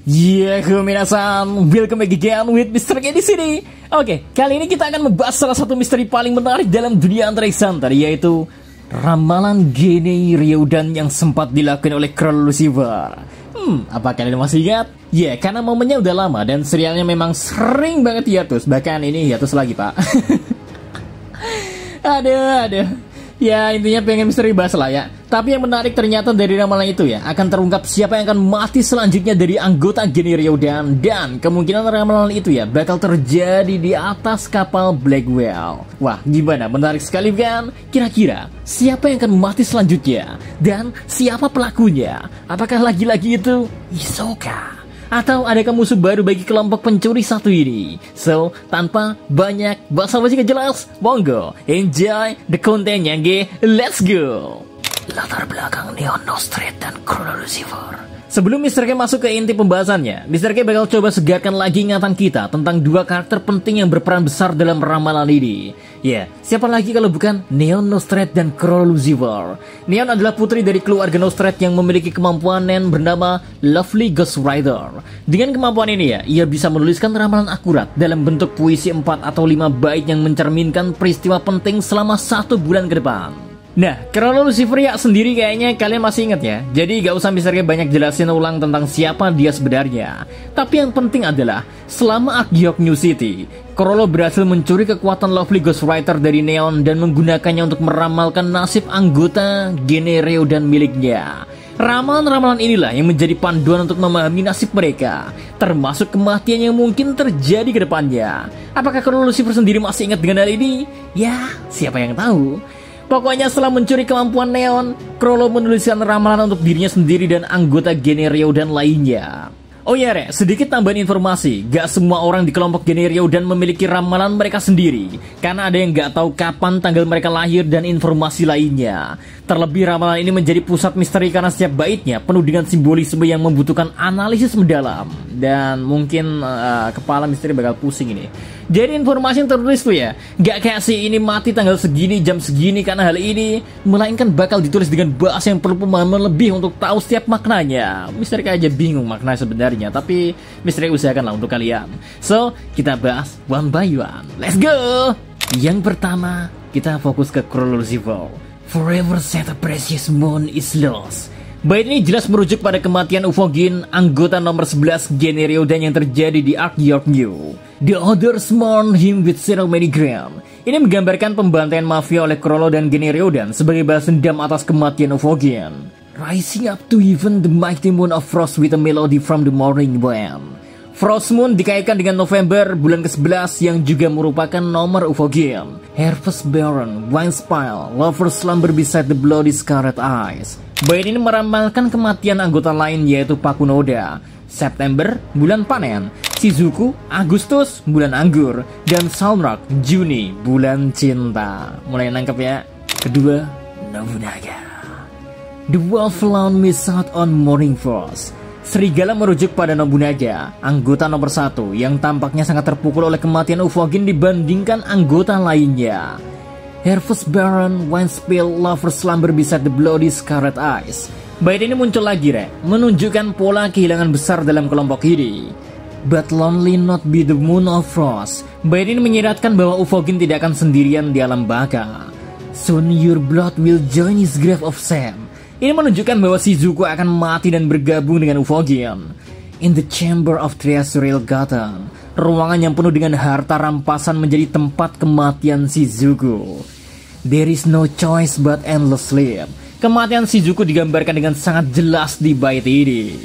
Minasan, welcome back again with Mr. K di sini. Oke, kali ini kita akan membahas salah satu misteri paling menarik dalam dunia Hunter x Hunter, yaitu ramalan Gene Ryodan yang sempat dilakukan oleh Król Lucifer. Apa kalian masih ingat? Ya, karena momennya udah lama dan serialnya memang sering banget hiatus. Bahkan ini hiatus lagi, Pak. Aduh. Ya, intinya pengen misteri bahas lah ya. Tapi yang menarik ternyata dari ramalan itu ya, akan terungkap siapa yang akan mati selanjutnya dari anggota Gene Ryodan. Dan kemungkinan ramalan itu ya bakal terjadi di atas kapal Blackwell. Wah, gimana? Menarik sekali kan? Kira-kira siapa yang akan mati selanjutnya? Dan siapa pelakunya? Apakah lagi-lagi itu Hisoka? Atau adakah musuh baru bagi kelompok pencuri satu ini? So, tanpa banyak basa-basi gak jelas, monggo enjoy the content-nya, let's go! Latar belakang Neon Nostrad dan Król Lucifer. Sebelum Mr. K masuk ke inti pembahasannya, Mr. K bakal coba segarkan lagi ingatan kita tentang dua karakter penting yang berperan besar dalam ramalan ini. Ya, siapa lagi kalau bukan Neon Nostrad dan Król Lucifer. Neon adalah putri dari keluarga Nostrad yang memiliki kemampuan Nen bernama Lovely Ghost Rider. Dengan kemampuan ini ya, ia bisa menuliskan ramalan akurat dalam bentuk puisi 4 atau 5 bait yang mencerminkan peristiwa penting selama 1 bulan ke depan. Nah, Król Lucifer ya sendiri kayaknya kalian masih ingat ya. Jadi gak usah Mr. K banyak jelasin ulang tentang siapa dia sebenarnya. Tapi yang penting adalah, selama Ark New City, Król berhasil mencuri kekuatan Lovely Ghost Rider dari Neon dan menggunakannya untuk meramalkan nasib anggota Gene Ryodan miliknya. Ramalan-ramalan inilah yang menjadi panduan untuk memahami nasib mereka, termasuk kematian yang mungkin terjadi ke depannya. Apakah Król Lucifer sendiri masih ingat dengan hal ini? Ya, siapa yang tahu? Pokoknya setelah mencuri kemampuan Neon, Król menuliskan ramalan untuk dirinya sendiri dan anggota Gene Ryodan lainnya. Oh ya Rek, sedikit tambahan informasi, gak semua orang di kelompok Gene Ryodan memiliki ramalan mereka sendiri, karena ada yang gak tahu kapan tanggal mereka lahir dan informasi lainnya. Terlebih ramalan ini menjadi pusat misteri karena setiap baitnya penuh dengan simbolisme yang membutuhkan analisis mendalam. Dan mungkin kepala misteri bakal pusing ini. Jadi informasi yang tertulis tuh ya, gak kayak si ini mati tanggal segini, jam segini karena hal ini, melainkan bakal ditulis dengan bahasa yang perlu pemahaman lebih untuk tahu setiap maknanya. Misteri aja bingung makna sebenarnya, tapi misteri usahakanlah untuk kalian. So, kita bahas one by one. Let's go! Yang pertama, kita fokus ke Król Lucifer. Forever set a precious moon is lost. Bait ini jelas merujuk pada kematian Ufogin, anggota nomor 11 Gene Ryodan yang terjadi di Ark New. The others mourn him with so many gram. Ini menggambarkan pembantaian mafia oleh Król dan Gene Ryodan sebagai balas dendam atas kematian Ufogin. Rising up to even the mighty moon of frost with a melody from the morning wind. Frost Moon dikaitkan dengan November, bulan ke-11 yang juga merupakan nomor Ufogin. Harvest Baron, Wine Spile, Lover Slumber Beside the Bloody Scarlet Eyes. Bait ini meramalkan kematian anggota lain yaitu Pakunoda. September, bulan panen. Shizuku, Agustus, bulan anggur. Dan Salnak, Juni, bulan cinta. Mulai nangkep ya. Kedua, Nobunaga. The wolf alone miss out on morning frost. Serigala merujuk pada Nobunaga, anggota nomor 1 yang tampaknya sangat terpukul oleh kematian Ufogin dibandingkan anggota lainnya. Harvest Baron, Wine Spill, Lover Slumber Beside the Bloody Scarlet Eyes. Bait ini muncul lagi Rek, menunjukkan pola kehilangan besar dalam kelompok ini. But lonely not be the moon of frost. Bait ini menyiratkan bahwa Ufogin tidak akan sendirian di alam baka. Soon your blood will join his grave of Sam. Ini menunjukkan bahwa Shizuku akan mati dan bergabung dengan Ufogin. In the chamber of Treasure Garden, ruangan yang penuh dengan harta rampasan menjadi tempat kematian Shizuku. There is no choice but endless sleep. Kematian Shizuku digambarkan dengan sangat jelas di bait ini.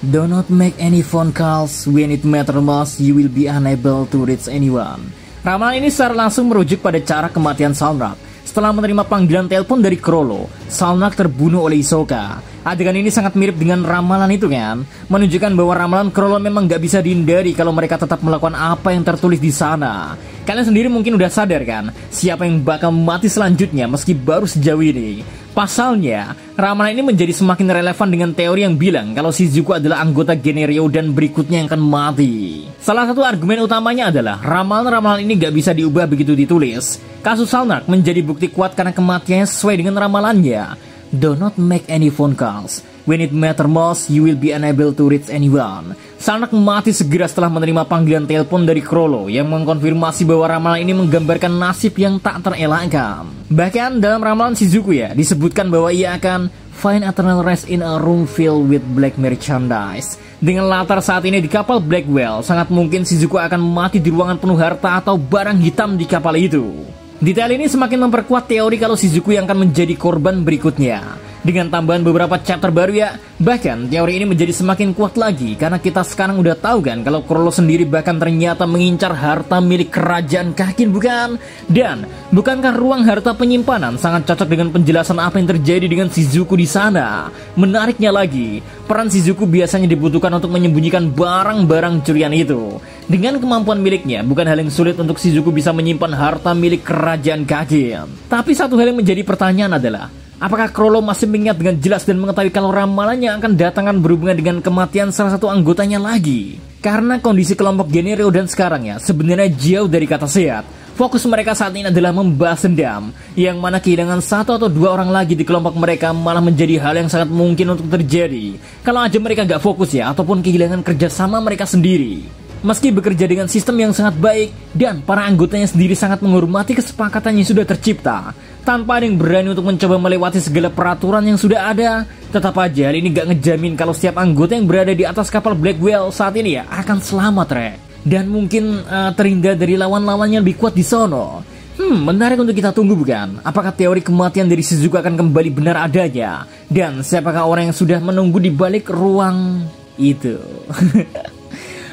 Do not make any phone calls. When it matters most, you will be unable to reach anyone. Ramalan ini secara langsung merujuk pada cara kematian Salnak. Setelah menerima panggilan telepon dari Król, Salnak terbunuh oleh Hisoka. Adegan ini sangat mirip dengan ramalan itu kan, menunjukkan bahwa ramalan Król memang gak bisa dihindari kalau mereka tetap melakukan apa yang tertulis di sana. Kalian sendiri mungkin udah sadar kan, siapa yang bakal mati selanjutnya meski baru sejauh ini. Pasalnya, ramalan ini menjadi semakin relevan dengan teori yang bilang kalau Shizuku adalah anggota Gene Ryodan berikutnya yang akan mati. Salah satu argumen utamanya adalah ramalan-ramalan ini gak bisa diubah begitu ditulis. Kasus Salnak menjadi bukti kuat karena kematiannya sesuai dengan ramalannya. Do not make any phone calls. When it matter most, you will be unable to reach anyone. Sang anak mati segera setelah menerima panggilan telepon dari Chrollo yang mengkonfirmasi bahwa ramalan ini menggambarkan nasib yang tak terelakkan. Bahkan dalam ramalan Shizuku ya, disebutkan bahwa ia akan find eternal rest in a room filled with black merchandise. Dengan latar saat ini di kapal Blackwell, sangat mungkin Shizuku akan mati di ruangan penuh harta atau barang hitam di kapal itu. Detail ini semakin memperkuat teori kalau Shizuku yang akan menjadi korban berikutnya. Dengan tambahan beberapa chapter baru ya, bahkan teori ini menjadi semakin kuat lagi karena kita sekarang udah tahu kan kalau Chrollo sendiri bahkan ternyata mengincar harta milik kerajaan Kakin, bukan? Dan bukankah ruang harta penyimpanan sangat cocok dengan penjelasan apa yang terjadi dengan Shizuku di sana? Menariknya lagi, peran Shizuku biasanya dibutuhkan untuk menyembunyikan barang-barang curian itu. Dengan kemampuan miliknya, bukan hal yang sulit untuk Shizuku bisa menyimpan harta milik kerajaan Kakin. Tapi satu hal yang menjadi pertanyaan adalah, apakah Chrollo masih mengingat dengan jelas dan mengetahui kalau ramalannya akan datangkan berhubungan dengan kematian salah satu anggotanya lagi? Karena kondisi kelompok Genryou dan sekarang ya sebenarnya jauh dari kata sehat. Fokus mereka saat ini adalah membahas dendam, yang mana kehilangan satu atau dua orang lagi di kelompok mereka malah menjadi hal yang sangat mungkin untuk terjadi kalau aja mereka gak fokus ya, ataupun kehilangan kerjasama mereka sendiri. Meski bekerja dengan sistem yang sangat baik dan para anggotanya sendiri sangat menghormati kesepakatan yang sudah tercipta, tanpa ada yang berani untuk mencoba melewati segala peraturan yang sudah ada, tetap aja hal ini gak ngejamin kalau setiap anggota yang berada di atas kapal Blackwell saat ini ya akan selamat, Rek. Dan mungkin terhindar dari lawan-lawannya lebih kuat di sono. Menarik untuk kita tunggu, bukan? Apakah teori kematian dari Shizuku akan kembali benar adanya? Dan siapakah orang yang sudah menunggu di balik ruang itu?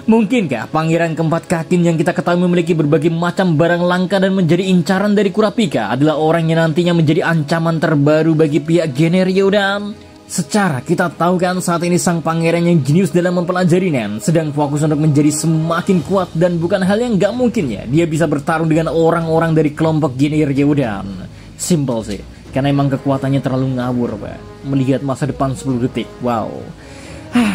Mungkinkah pangeran keempat Kakin yang kita ketahui memiliki berbagai macam barang langka dan menjadi incaran dari Kurapika adalah orang yang nantinya menjadi ancaman terbaru bagi pihak Genryou? Dan secara kita tahu kan saat ini sang pangeran yang jenius dalam mempelajari Nen sedang fokus untuk menjadi semakin kuat, dan bukan hal yang gak mungkin ya dia bisa bertarung dengan orang-orang dari kelompok Genryou. Dan simple sih, karena emang kekuatannya terlalu ngawur, Pak. Melihat masa depan 10 detik, wow.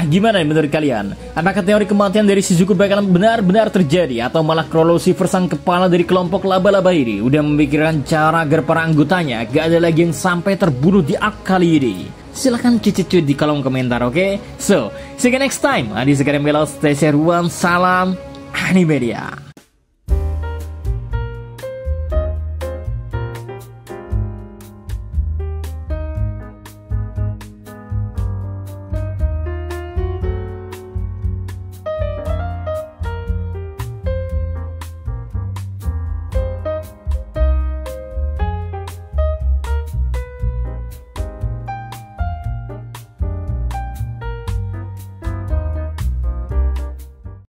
Gimana menurut kalian? Apakah teori kematian dari Shizuku bakalan benar-benar terjadi, atau malah Chrollo Shiver sang kepala dari kelompok laba-laba ini udah memikirkan cara agar para anggotanya gak ada lagi yang sampai terbunuh di arc kali ini? Silahkan cuit-cuit di kolom komentar, oke? So, see you next time. Adi sekarang Melo, stay safe, salam Animedia.